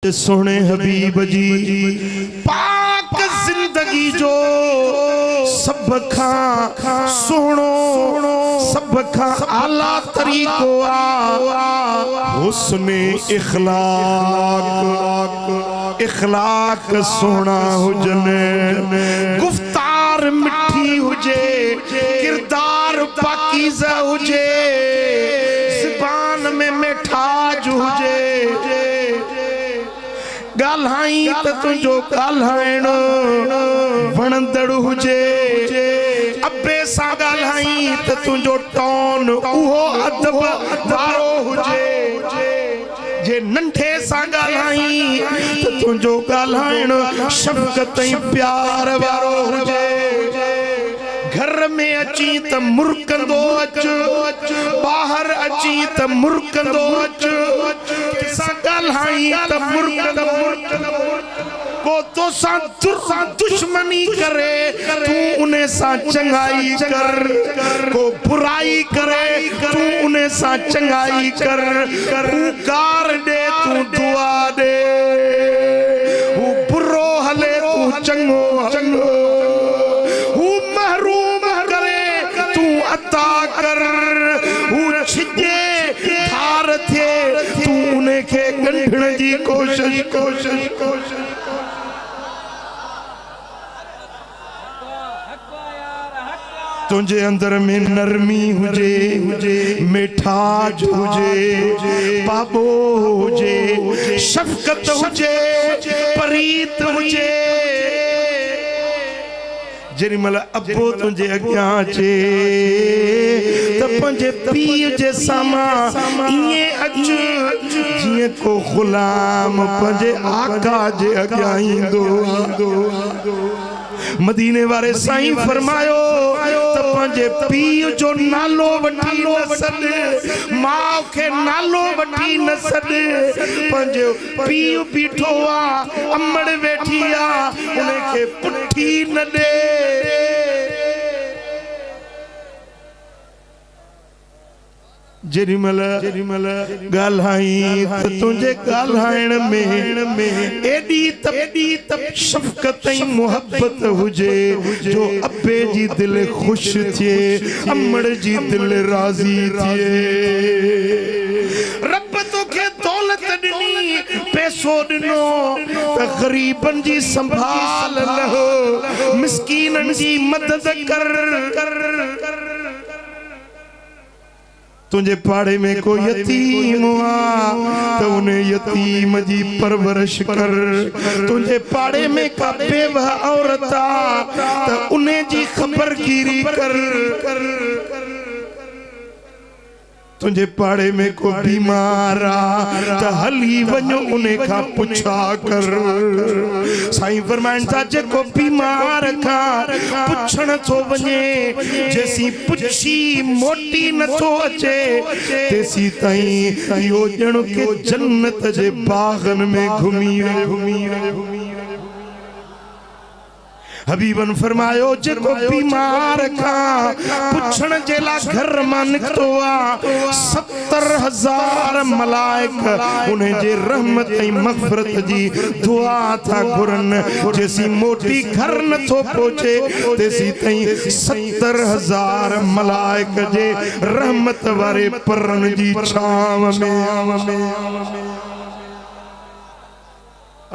सोने हबीब जी पाक जिंदगी जो सब खा सुनो सब खा आला तरीको हुस्ने इखलाक सोना हुजने गुफ्तार मिठी हुजे किरदार पाकीज़ा हुजे ज़ुबान में मिठाज हुजे गाल्हाई त तुझो गाल्हाइण वणंदड़ हुजे अब्बे सा गाल्हाई त तुझो टोन उहो अदब वारो हुजे जे नंढे सा गाल्हाई त तुझो गाल्हाइण शफ़क़त ऐं प्यार वारो हुजे घर में अची त मुर्कंदो अच बाहर अची त मुर्कंदो अच सा गाल्हाई त मुर्कंदो को तो सा दुश्मनी करे तू उन्हें सा चंगाई कर को बुराई करे तू उन्हें सा चंगाई कर तू कार दे तू दुआ दे वो बुरो हले तू चंगो चंगो वो महरूम करे तू अता कर वो छिजे धार थे तू उन्हें के गंढण जी कोशिश तुझे अंदर में नरमी हुजे मिठाज हुजे बाबो हुजे शफकत हुजे परीत हुजे जेरी मल अब्बो तुझे अग्यां अचे त पंहिंजे पीउ जे साम्हूं इएं अच जीअं को गुलाम पंहिंजे आका जे अग्यां ईंदो मदीने वारे साईं फरमायो त पंहिंजे पीउ जो नालो वठी न सॾ माउ खे नालो वठी न सॾ पंहिंजो पीउ बीठो आहे अमड़ वेठी आहे उनखे पुठी न ॾे जेरीमल गाल्हाई त तुझे गाल्हाइण में एडी तब शफकत ऐं मोहब्बत हुजे जो अब्बे जी दिल खुश थिए अमड़ जी दिल राज़ी थिए रब तोखे दौलत ॾिनी पैसो ॾिनो त ग़रीबन जी संभाल लहो मिस्कीनन जी मदद कर तुझे पाड़े में कोई यतीम हुआ तो उन्हें यतीम जी परवरिश कर तुझे पाड़े में का बेवा औरत तो उन्हें जी खबरगिरी कर तुझे पाड़े में को बीमार तो हली वञो उन्हें का पुछा कर साईं फरमाइनि था जेको बीमार का पुछण थो वञे जेसी पुछी मोटी न थो अचे तेसी ताईं इहो ॼण के जन्नत जे बागन में घुमी हबीबन फरमायो जेको बीमार का पुछण जे ला घर मां निकतो आ 70,000 मलाइक उन्हें जे रहमत ऐं मग़फ़िरत जी दुआ था घुरन जेसी मोटी घर न थो पहुचे तेसी ताईं 70,000 मलाइक जे रहमत वारे परन जी छाव में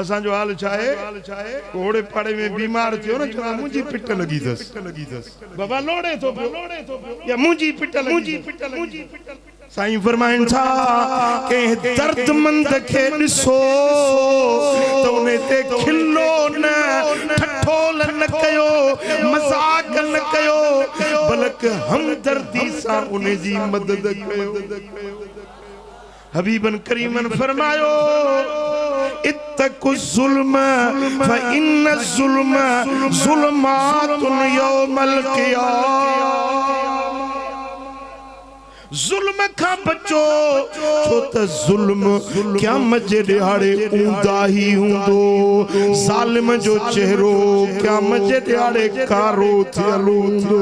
असां जो हाल चाहे घोड़े पाड़े में बीमार थियो न चवा मुंजी पिट लगी दस बाबा लोड़े तो या मुंजी पिट लगी साईं फरमाइनि था के दर्दमंद के ॾिसो तो उन्हें ते खिलो न ठठोल न कयो मजाक न कयो बल्कि हमदर्दी सां उन्हें जी मदद कयो हबीबन करीमन फरमायो इत्तकु ज़ुल्म फ़इन्न ज़ुल्म ज़ुल्मातुन यौमल क़ियामह जुल्म का बचो छो त जुल्म क़यामत जे ॾियारे ऊंदा ही हूंदो ज़ालिम जो चेहरो क़यामत जे ॾियारे कारो थियल हूंदो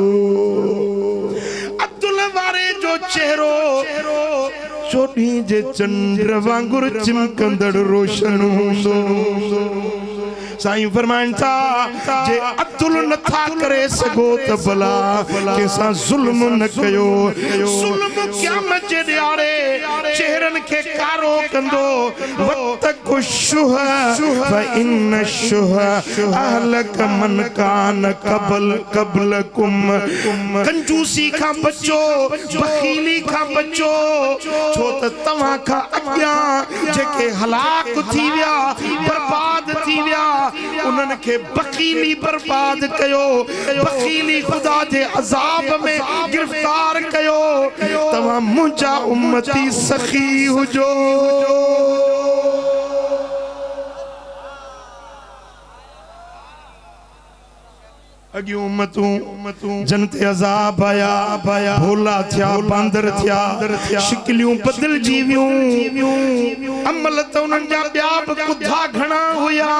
अब्दुल वारे जो चेहरो चोटी जे चंद्र वांगुर चिमकंदड़ रोशन हूंदो साईं फरमाइन था जे अतुल नथा करे सगो त भला केसा जुल्म न कयो जुल्म क़यामत जे ॾियारे चेहरन के कारो कंदो वतकु शुह फइन शुह अहलक मन कान कबलकुम कंजूसी का बचो बखीली का बचो छो त तवा का अग्या जेके हलाक थी विया बर्बाद थी विया उन्हन के बखीली बर्बाद कयो बखीली खुदा जे अजाब में गिरफ्तार कयो तवा मुंजा उम्मती सखी हुजो अगी उम्मतूं जनत अजाब आया भोला थिया बांदर थिया शिकलियूं बदल जीवियूं अमल त उन्हनि जा ॿिया बि कुधा घणा हुया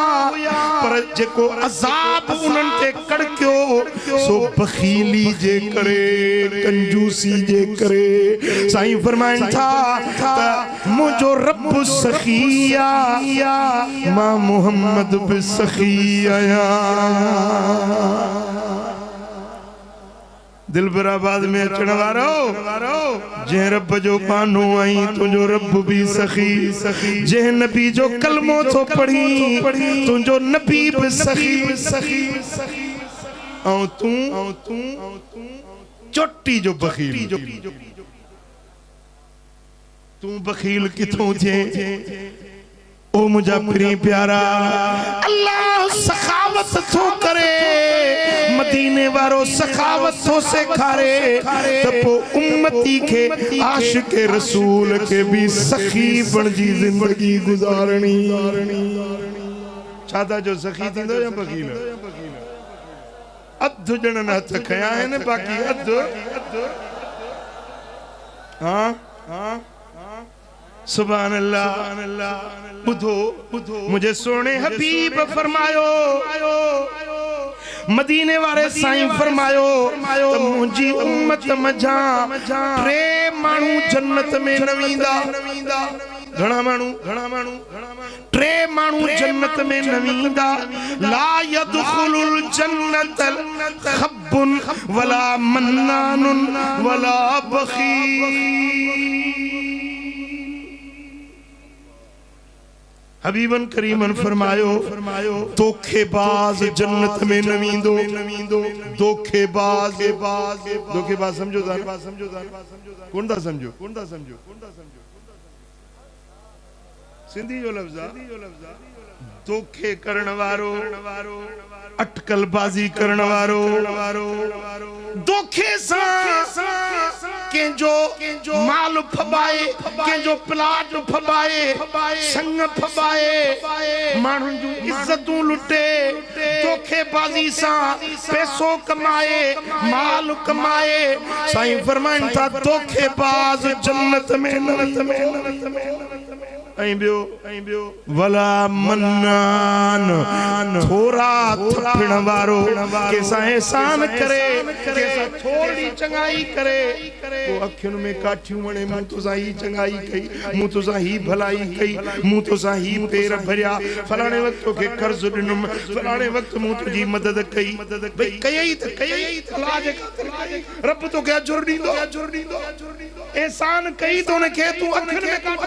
पर जेको अजाब उन्हनि ते कड़कियो सो बखीली जे करे कंजूसी जे करे साईं फरमाइनि था त मुंहिंजो रब सखी आ मां मोहम्मद बि सखी आहियां दिलबराबाद में अचण वारो जे रब जो पानो आई तुझो रब भी सखी जे नबी जो कलमो तो पढ़ी तुझो नबी भी सखी औ तू चोटी जो बखील तू बखील किथों थे ओ मुझा प्री प्यारा अल्लाह सखावत तो करे मदीने वारो सखावत तो से खारे तपो उम्मती के आशिक रसूल के भी सखी बनजी जिंदगी गुजारनी छाता जो सखी थींदो या बखील अध जणन हथ खया है ने बाकी अध हां सुभान अल्लाह बुधो मुझे सोने हबीब फरमायो मदीने वाले साईं फरमायो तो मुझी उम्मत मजा टे मानू जन्नत में नवींदा घणा मानू टे मानू जन्नत में नवींदा ला यदखुलुल जन्नत खब्बुन वला मन्नानुन वला बखील हबीबन करीमन फरमायो धोखेबाज जन्नत में नवींदो धोखेबाज समझो कौन था समझो सिंधी जो लफ्ज़ धोखे करण वारो अटकलबाजी करण वारो धोखे सा केंजो माल फबाए केंजो प्लाट फबाए संग फबाए मानुन जो इज्जतूं लुटे धोखेबाजी सा पैसो कमाए माल कमाए साईं फरमाइन था धोखेबाज जन्नत में ऐं बियो वला मन्नान थोरा थपण वारो केसा एहसान करे केसा थोड़ी चंगाई करे वो अखियुन में काठियूं वणे मूं तोसां ही चंगाई कई मूं तोसां ही भलाई कई मूं तोसां ही पेर भरिया फलाणे वक्त के कर्ज दिनुम फलाणे वक्त मूं तुझी मदद कई भई कयई त अल्लाह जे खातिर रब तो के अजर दींदो एहसान कई तो ने के तू अखियुन में काठ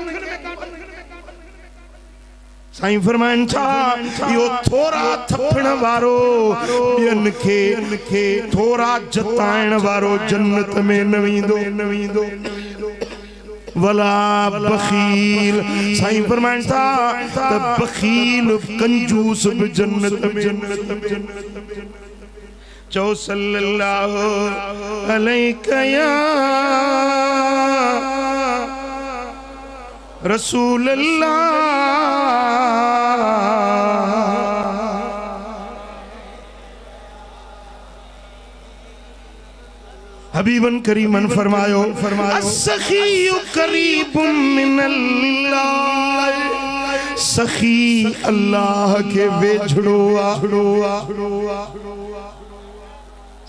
साईं फरमाइन था यो थोरा थपण वारो ॿियनि खे थोरा जताइण वारो जन्नत में नवींदो वला बखील साईं फरमाइन था त बखील कंजूस भी जन्नत में चो सल्लल्लाहु अलैहि या रसूल अल्लाह हबीबन करीमन फरमायो अस्सखीयु करीबुम मिनल्लाह सखी अल्लाह के वेझड़ो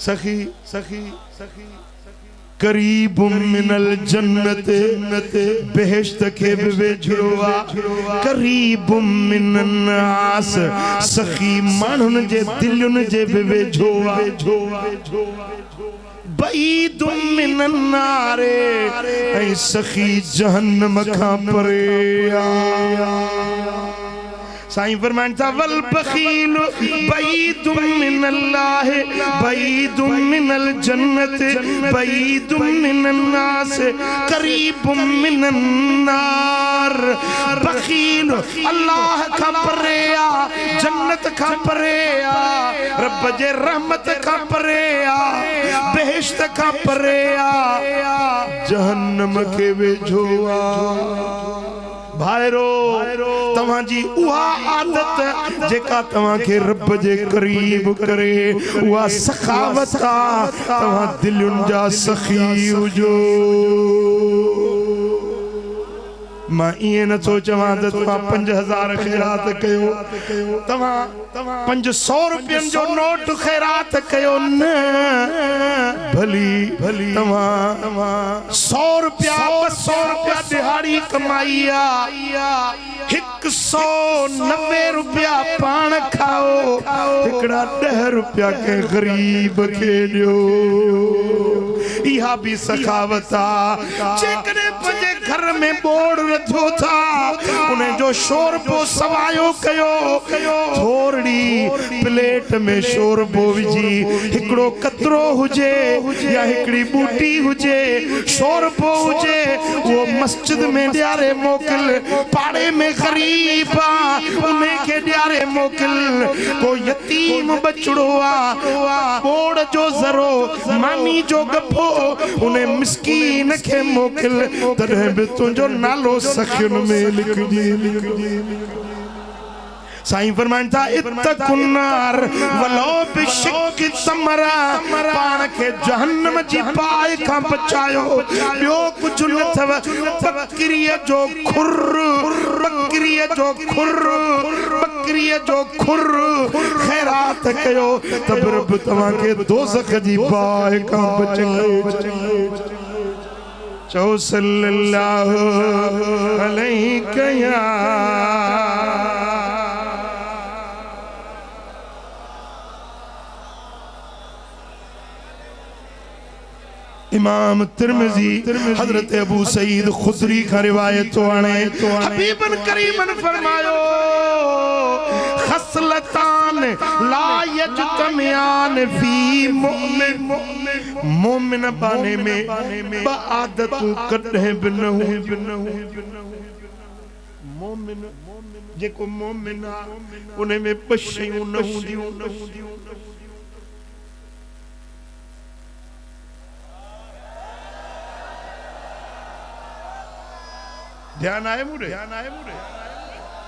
सखी करीब मिनल जन्नत बेहश्त के वेझड़ोआ करीब मिनन्नास सखी मानुन जे दिलुन जे वेझोआ बईदुम मिनन्नारे ऐ सखी जहन्नम खां परे साईं फरमान था वल बखील बईदुम मिनल्लाह बईदुम मिनल जन्नत बईदुम मिनन्नास करीबुम मिनन्नार बखील अल्लाह का परेया जन्नत का परेया रब जे रहमत का परेया बेहश्त का परेया जहन्नम के वेझोआ भाईरो तव्हां जी उहा आदत जेका तव्हां के रब जे करीब करे उहा सखावत आ तव्हां दिलुन जा सखी हुजो मां इए न तो चवां त तव्हां 5000 खैरात कयो तव्हां 500 रुपयन जो नोट खैरात कयो न भली तव्हां 100 रुपया 200 रुपया दिहाड़ी कमाई आ 190 रुपया पान खाओ हिकड़ा 10 रुपया के गरीब के दियो इहा भी सखावत आ जेकरे पंजे घर में बोर्ड रखो था उन्हें जो शोरबो सवायो कयो थोड़ी प्लेट में शोरबो विझी हिकड़ो कतरो हुजे या हिकड़ी बूटी हुजे शोरबो हुजे वो मस्जिद में ॾियारे मोकिल पाड़े में गरीब आ उन्हें के ॾियारे मोकिल को यतीम बचड़ो आ बोड़ जो ज़रो मानी जो गफो उन्हें मिस्कीन के मोकिल तॾहिं बि तुंहिंजो नालो सखियुन में लिखजी साईं फरमान था इत्तकुन्नार वलो बिशिक्कि तमरा पाण के जहन्नम जी पाए खां बचायो ॿियो कुझु न अथव बकरीअ जो खुर खैरात कयो त रब तव्हां के दोज़ख जी पाए खां बचायो चो सल्लल्लाहु अलैहि या इमाम तिरमिज़ी हजरत अबू सईद खुदरी का रिवायत तो आने हबीबन करीमन फरमायो खसलतान ला यजतमियान फी मोमिन बाने में बादत कदे बिन मोमिन जेको मोमिन उन्हें में बशयूं न हुंदियूं ध्यान आए मुरे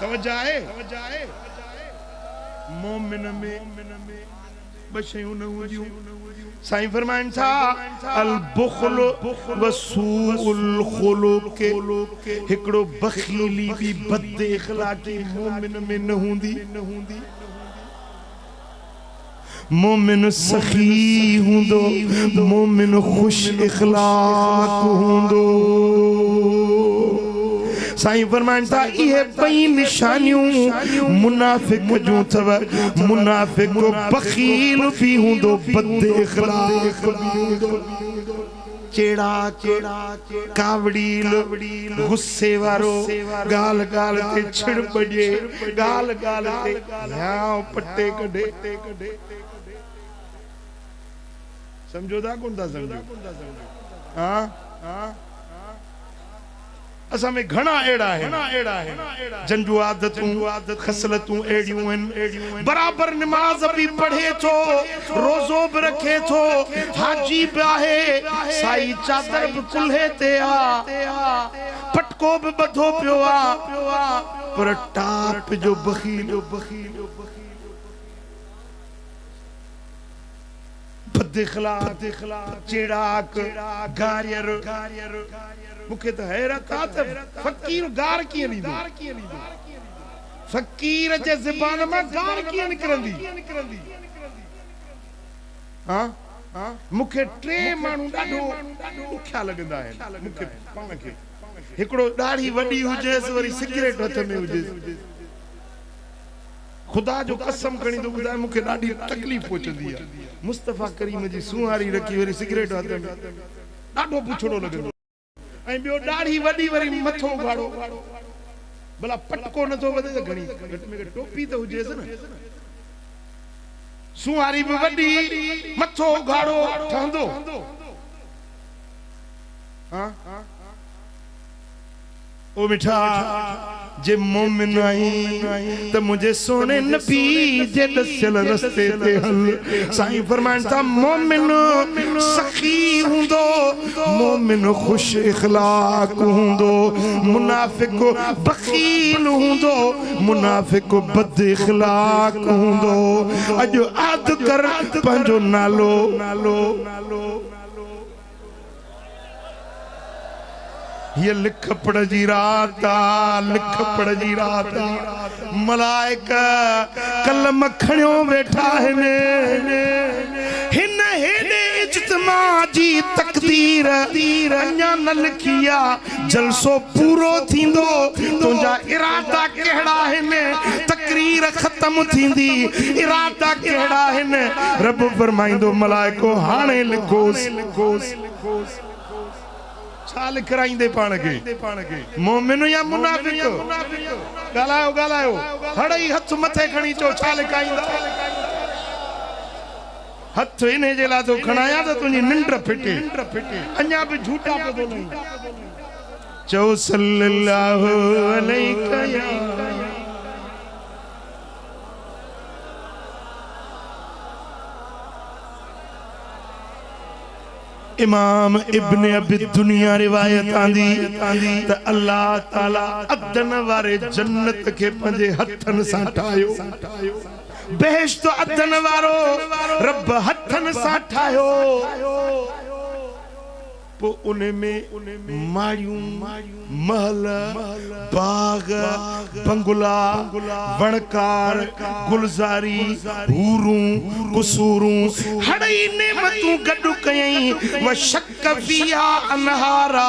तवज्जो आए मोमिन में बशयूं न हुंदियूं साईं फरमाइन था अल बुखल वसूल खुलुक हिकड़ो बखीली भी बद इखलाकी मोमिन में न हुंदी मोमिन सखी हुंदो मोमिन खुश इखलाक हुंदो साईं फरमान था ये पई निशानियों मुनाफिक जो थव मुनाफिक बखील भी हुंदो बद इखलाक चेड़ा कावड़ील गुस्से वारो गाल गाल ते छिड़ पजे गाल गाल ते याओ पट्टे कढे समझो दा कोन दा समझो हां असा में घना एड़ा है जंजू आदतूं खसलतूं एड़ियूं हैं बराबर नमाज भी पढ़े थो रोजो भी रखे थो हाजी भी आहे साई चादर भी कुल्हे ते आ पटको भी बधो पियो आ पर टाप जो बखील बदइखलाक चिड़ाक गारियर मुखे तो हैरत आ त फकीर गार कीअं ॾींदो फकीर जे ज़बान में गार कीअं निकिरंदी हां मुखे टे मानू डाडो ख्या लगंदा है मुखे पाण के एकड़ो दाढ़ी वडी हुजेस वरी सिगरेट हथ में हुजेस खुदा जो कसम खणी तो बुधाए मुखे ॾाढी तकलीफ़ पहुचंदी है मुस्तफा करीम जी सुहारी रखी वरी सिगरेट हथ में ॾाढो पुछड़ो लगंदो ऐं बियो दाढ़ी वडी वरी मथो गाड़ो भला पटको न तो वधे घणी घट में टोपी तो हुजेस न सुहारी भी वडी मथो गाड़ो ठहंदो हां ओ मिठा जे मोमिन आई त मुझे सोने नबी जे दसल रस्ते ते हल साईं फरमान था मोमिन सखी हुंदो मोमिन खुश इखलाक हुंदो मुनाफिक बखील हुंदो मुनाफिक बद इखलाक हुंदो अज आद कर पंजो नालो ये लिख पढ़ जी रात मलाइका कलम खणियो वेठा हिन हेॾे इज्तिमा जी तकदीर अञा न लिखिया जलसो पूरो थींदो तुंहिंजा इरादा कहिड़ा हिन तकरीर ख़त्म थींदी इरादा कहिड़ा हिन रब फरमाईंदो मलाइको हाणे लिखोसि लिखराइंदे पाण के मोमिन या मुनाफिक गालायो हड़ई हथ मथे खणी चो छा लिखाईंदा हथ इने जे ला तो खणाया तो तुंहिंजी निंड फिटे अञा भी झूठा पे तो नहीं चो सल्लल्लाहु अलैहि इमाम इब्न अबी दुनिया रिवायत आंदी त अल्लाह ताला अदन वारे जन्नत के पंजे हथन सा ठायो बेहश्त अदन वारो रब हथन सा ठायो पो उन्हें में माड़ियूं महल बाग बंगला वणकार गुलजारी हूरूं कुसूरूं हड़ई नेमतूं गडु कयई व शक फिया अनहारा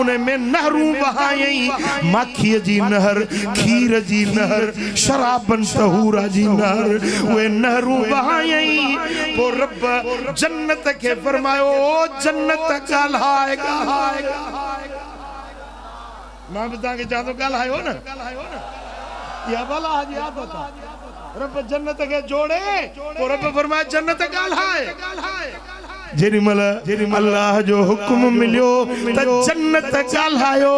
उन्हें में नहरूं बहायई माखीअ जी नहर खीर जी नहर शराबन तहूरा जी नहर वे नहरूं बहायई पो रब जन्नत के फरमायो जन्नत ॻाल्हाएगा मां भी तव्हांखे चवां थो ॻाल्हायो न इहा भला जी आदत आहे रब जन्नत के जोड़े पोइ रब फरमाए जन्नत ॻाल्हाए जेॾीमहिल अल्लाह जो हुक्म मिलियो त जन्नत ॻाल्हायो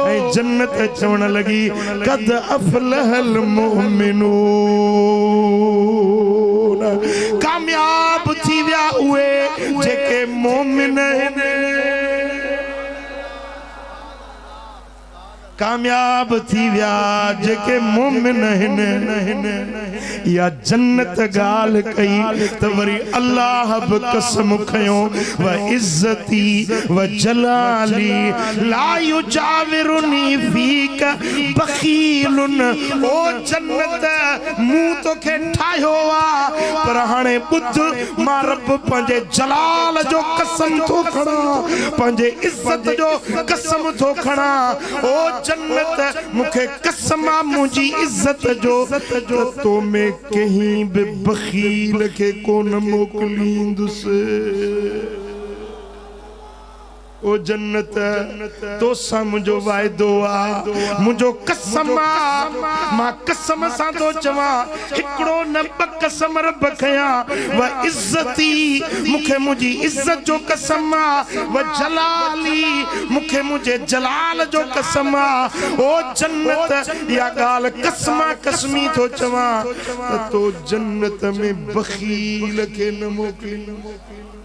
ऐं जन्नत चवण लॻी कद अफलहल मुमिनून कामयाब थी विया उहे जेके मोमिन आहिनि कामयाब थी विया जेके मोमिन आहिनि या जन्नत गाल कई त वरी अल्लाह बि कसम खयो व इज्जती व जलाली ला युजाविरुनी फीक बखीलुन ओ जन्नत मूं तोखे ठाहियो आ पर हाणे ॿुध मां रब पंहिंजे जलाल जो कसम थो खणा पंहिंजे इज्जत जो कसम थो खणा ओ जन्नत मुखे कसम मुझी इज्जत जो तो में कहीं भी बखील के कोन मोकलींदुसि ओ जन्नत तो सा मुझो वायदो आ मुझो कसम आ मां कसम सा तो चवा हिकड़ो न ब कसम रब खया व इज्जती मुखे मुझी इज्जत जो कसम आ व जलाली मुखे मुझे जलाल जो कसम आ ओ जन्नत या गाल कसमा कसमी तो चवा तो जन्नत में बखील के न मोकली